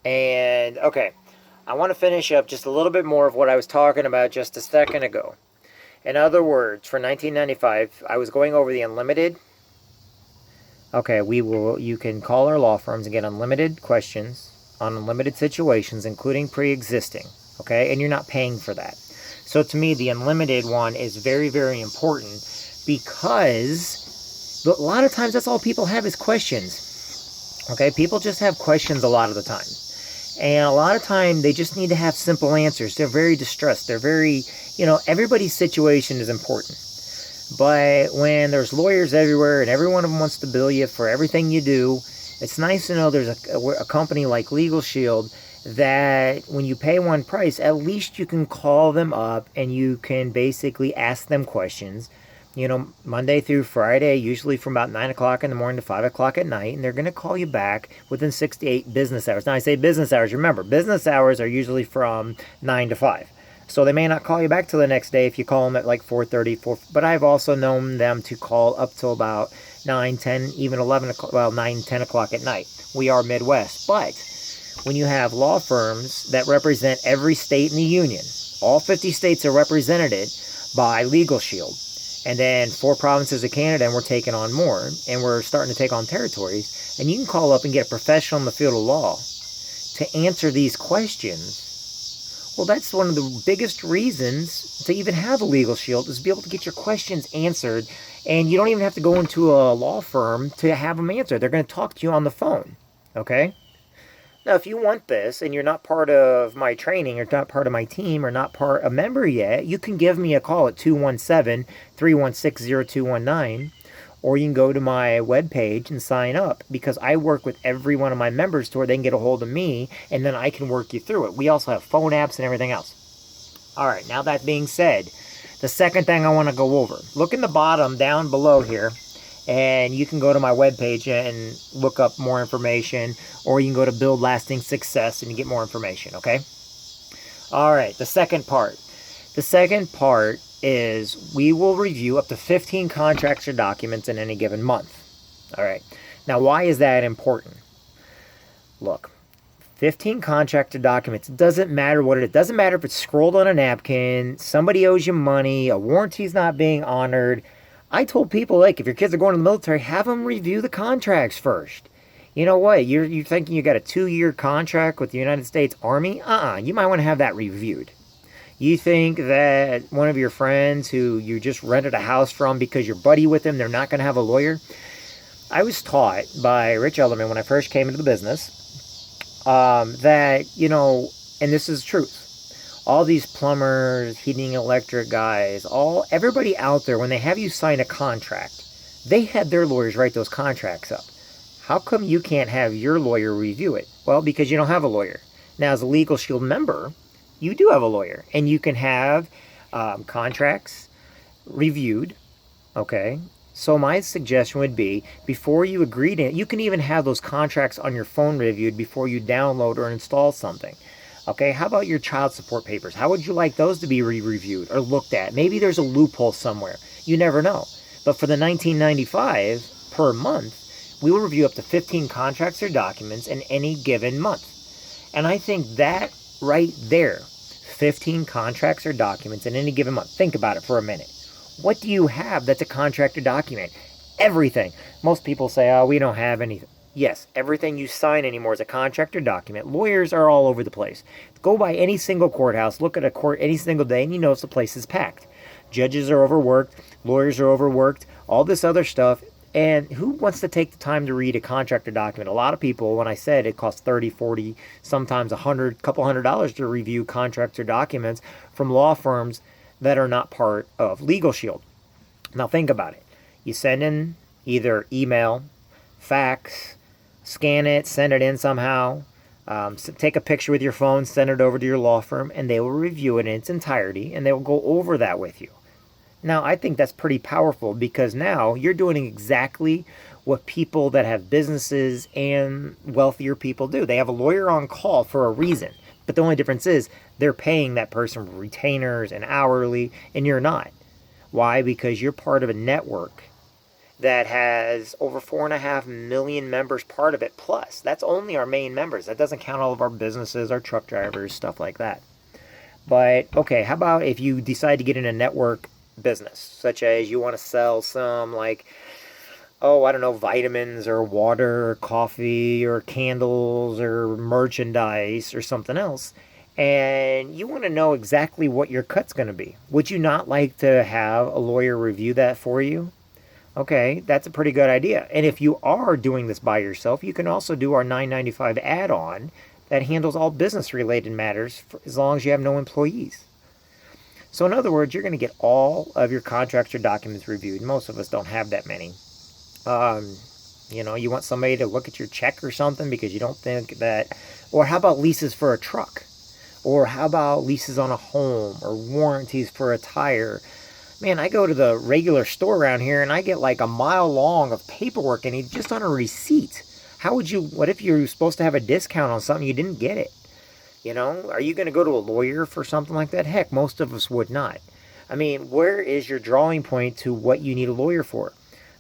And okay, I want to finish up just a little bit more of what I was talking about just a second ago. In other words, for 1995, I was going over the unlimited. Okay, you can call our law firms and get unlimited questions on unlimited situations, including pre-existing. Okay, and you're not paying for that. So to me, the unlimited one is very, very important because a lot of times that's all people have is questions. Okay, people just have questions a lot of the time. And a lot of time they just need to have simple answers. They're very distressed. They're very, everybody's situation is important. But when there's lawyers everywhere and every one of them wants to bill you for everything you do, it's nice to know there's a company like LegalShield that when you pay one price, at least you can call them up and you can basically ask them questions. Monday through Friday, usually from about 9 o'clock in the morning to 5 o'clock at night, and they're going to call you back within 6 to 8 business hours. Now, I say business hours. Remember, business hours are usually from 9 to 5. So they may not call you back till the next day if you call them at like 4:30, 4. But I've also known them to call up till about 9, 10, even 11 o'clock, well, 9, 10 o'clock at night. We are Midwest. But when you have law firms that represent every state in the union, all 50 states are represented by LegalShield. And then 4 provinces of Canada, and we're taking on more, and we're starting to take on territories. And you can call up and get a professional in the field of law to answer these questions. Well, that's one of the biggest reasons to even have a LegalShield is to be able to get your questions answered. And you don't even have to go into a law firm to have them answered. They're going to talk to you on the phone. Okay? Now, if you want this and you're not part of my training or not part of my team or not a member yet, you can give me a call at 217-316-0219, or you can go to my webpage and sign up because I work with every one of my members to where they can get a hold of me and then I can work you through it. We also have phone apps and everything else. All right, now that being said, the second thing I want to go over, look in the bottom down below here. And you can go to my webpage and look up more information, or you can go to Build Lasting Success and you get more information, okay? All right, the second part. The second part is we will review up to 15 contracts or documents in any given month. All right, now why is that important? Look, 15 contract or documents, it doesn't matter what it is. It doesn't matter if it's scrolled on a napkin, somebody owes you money, a warranty's not being honored. I told people, like, if your kids are going to the military, have them review the contracts first. You know what? You're thinking you got a 2-year contract with the United States Army? You might want to have that reviewed. You think that one of your friends who you just rented a house from because you're buddy with them, they're not going to have a lawyer? I was taught by Rich Elderman when I first came into the business that, and this is truth, all these plumbers, heating, electric guys, everybody out there, when they have you sign a contract, they had their lawyers write those contracts up. How come you can't have your lawyer review it? Well, because you don't have a lawyer. Now, as a LegalShield member, you do have a lawyer, and you can have contracts reviewed, okay? So my suggestion would be, before you agree to it, you can even have those contracts on your phone reviewed before you download or install something. Okay, how about your child support papers? How would you like those to be reviewed or looked at? Maybe there's a loophole somewhere. You never know. But for the $19.95 per month, we will review up to 15 contracts or documents in any given month. And I think that right there, 15 contracts or documents in any given month. Think about it for a minute. What do you have that's a contract or document? Everything. Most people say, oh, we don't have anything. Yes, everything you sign anymore is a contract or document. Lawyers are all over the place. Go by any single courthouse, look at a court any single day, and you notice the place is packed. Judges are overworked, lawyers are overworked, all this other stuff. And who wants to take the time to read a contract or document? A lot of people, when I said it costs $30, $40, sometimes $100, couple $100 to review contracts or documents from law firms that are not part of LegalShield. Now think about it. You send in either email, fax, scan it, send it in somehow, take a picture with your phone, send it over to your law firm, and they will review it in its entirety, and they will go over that with you. Now, I think that's pretty powerful because now you're doing exactly what people that have businesses and wealthier people do. They have a lawyer on call for a reason, but the only difference is they're paying that person retainers and hourly, and you're not. Why? Because you're part of a network that has over 4.5 million members part of it plus. That's only our main members. That doesn't count all of our businesses, our truck drivers, stuff like that. But, okay, how about if you decide to get in a network business, such as you want to sell some, like, oh, I don't know, vitamins or water or coffee or candles or merchandise or something else, and you want to know exactly what your cut's going to be. Would you not like to have a lawyer review that for you? Okay, that's a pretty good idea. And if you are doing this by yourself, you can also do our $9.95 add-on that handles all business-related matters as long as you have no employees. So in other words, you're going to get all of your contracts or documents reviewed. Most of us don't have that many. You want somebody to look at your check or something because you don't think that, or how about leases for a truck? Or how about leases on a home or warranties for a tire? Man, I go to the regular store around here and I get like a mile long of paperwork and just on a receipt. What if you're supposed to have a discount on something, you didn't get it? Are you going to go to a lawyer for something like that? Heck, most of us would not. I mean, where is your drawing point to what you need a lawyer for?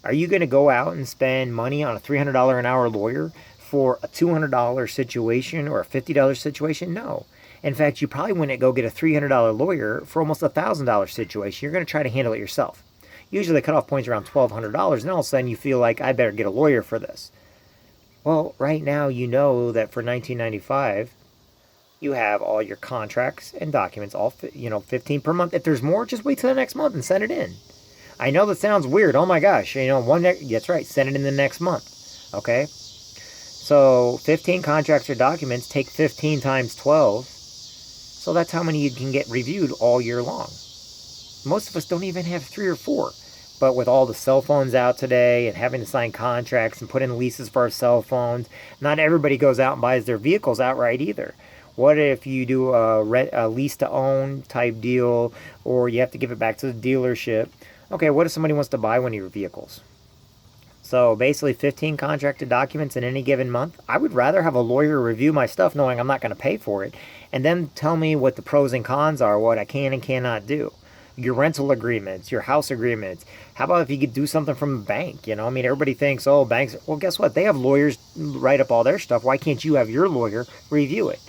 Are you going to go out and spend money on a $300 an hour lawyer for a $200 situation or a $50 situation? No. In fact, you probably wouldn't go get a $300 lawyer for almost a $1,000 situation. You're going to try to handle it yourself. Usually the cutoff point's around $1,200, and all of a sudden you feel like, I better get a lawyer for this. Well, right now you know that for $19.95, you have all your contracts and documents, all 15 per month. If there's more, just wait till the next month and send it in. I know that sounds weird. Oh my gosh, that's right, send it in the next month. Okay? So 15 contracts or documents, take 15 times 12. So that's how many you can get reviewed all year long. Most of us don't even have 3 or 4. But with all the cell phones out today and having to sign contracts and put in leases for our cell phones, not everybody goes out and buys their vehicles outright either. What if you do a lease-to-own type deal, or you have to give it back to the dealership? Okay, what if somebody wants to buy one of your vehicles? So basically 15 contracted documents in any given month. I would rather have a lawyer review my stuff knowing I'm not going to pay for it, and then tell me what the pros and cons are, what I can and cannot do. Your rental agreements, your house agreements. How about if you could do something from a bank? Everybody thinks, oh, banks. Well, guess what? They have lawyers write up all their stuff. Why can't you have your lawyer review it?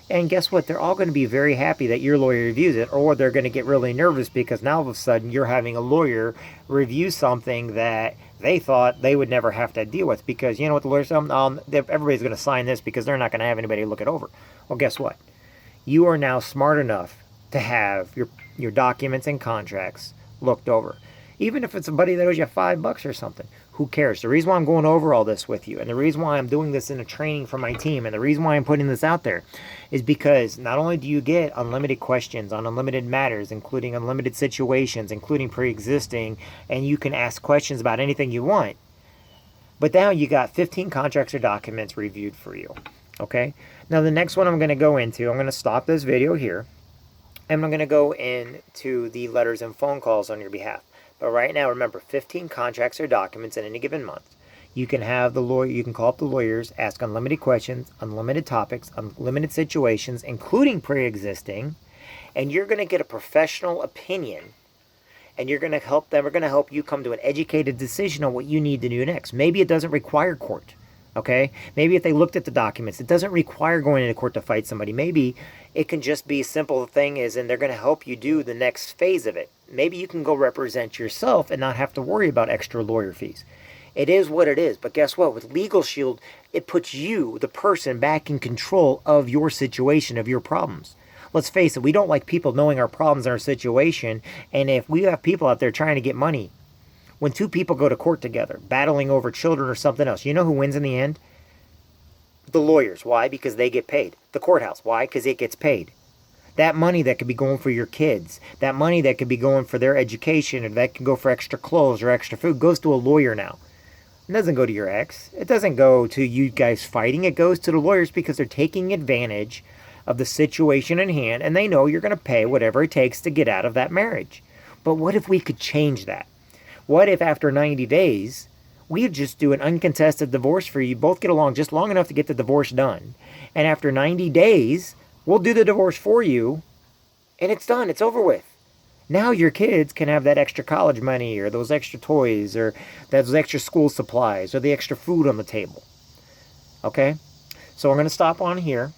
And guess what? They're all going to be very happy that your lawyer reviews it, or they're going to get really nervous because now all of a sudden you're having a lawyer review something that they thought they would never have to deal with, because you know what the lawyers say? Everybody's going to sign this because they're not going to have anybody look it over. Well, guess what? You are now smart enough to have your documents and contracts looked over. Even if it's a buddy that owes you $5 or something, who cares? The reason why I'm going over all this with you, and the reason why I'm doing this in a training for my team, and the reason why I'm putting this out there, is because not only do you get unlimited questions on unlimited matters, including unlimited situations, including pre-existing, and you can ask questions about anything you want, but now you got 15 contracts or documents reviewed for you. Okay? Now the next one I'm going to go into, I'm going to stop this video here, and I'm going to go into the letters and phone calls on your behalf. But right now, remember, 15 contracts or documents in any given month. You can have the lawyer. You can call up the lawyers, ask unlimited questions, unlimited topics, unlimited situations, including pre-existing, and you're going to get a professional opinion, and you're going to help them. We're going to help you come to an educated decision on what you need to do next. Maybe it doesn't require court. Okay? Maybe if they looked at the documents, it doesn't require going into court to fight somebody. Maybe it can just be a simple thing and they're going to help you do the next phase of it. Maybe you can go represent yourself and not have to worry about extra lawyer fees. It is what it is. But guess what? With LegalShield, it puts you, the person, back in control of your situation, of your problems. Let's face it, we don't like people knowing our problems and our situation. And if we have people out there trying to get money, when 2 people go to court together, battling over children or something else, you know who wins in the end? The lawyers. Why? Because they get paid. The courthouse. Why? Because it gets paid. That money that could be going for your kids, that money that could be going for their education, or that can go for extra clothes or extra food, goes to a lawyer now. It doesn't go to your ex. It doesn't go to you guys fighting. It goes to the lawyers because they're taking advantage of the situation in hand, and they know you're going to pay whatever it takes to get out of that marriage. But what if we could change that? What if after 90 days, we just do an uncontested divorce for you, both get along just long enough to get the divorce done, and after 90 days, we'll do the divorce for you, and it's done. It's over with. Now your kids can have that extra college money or those extra toys or those extra school supplies or the extra food on the table. Okay? So we're going to stop on here.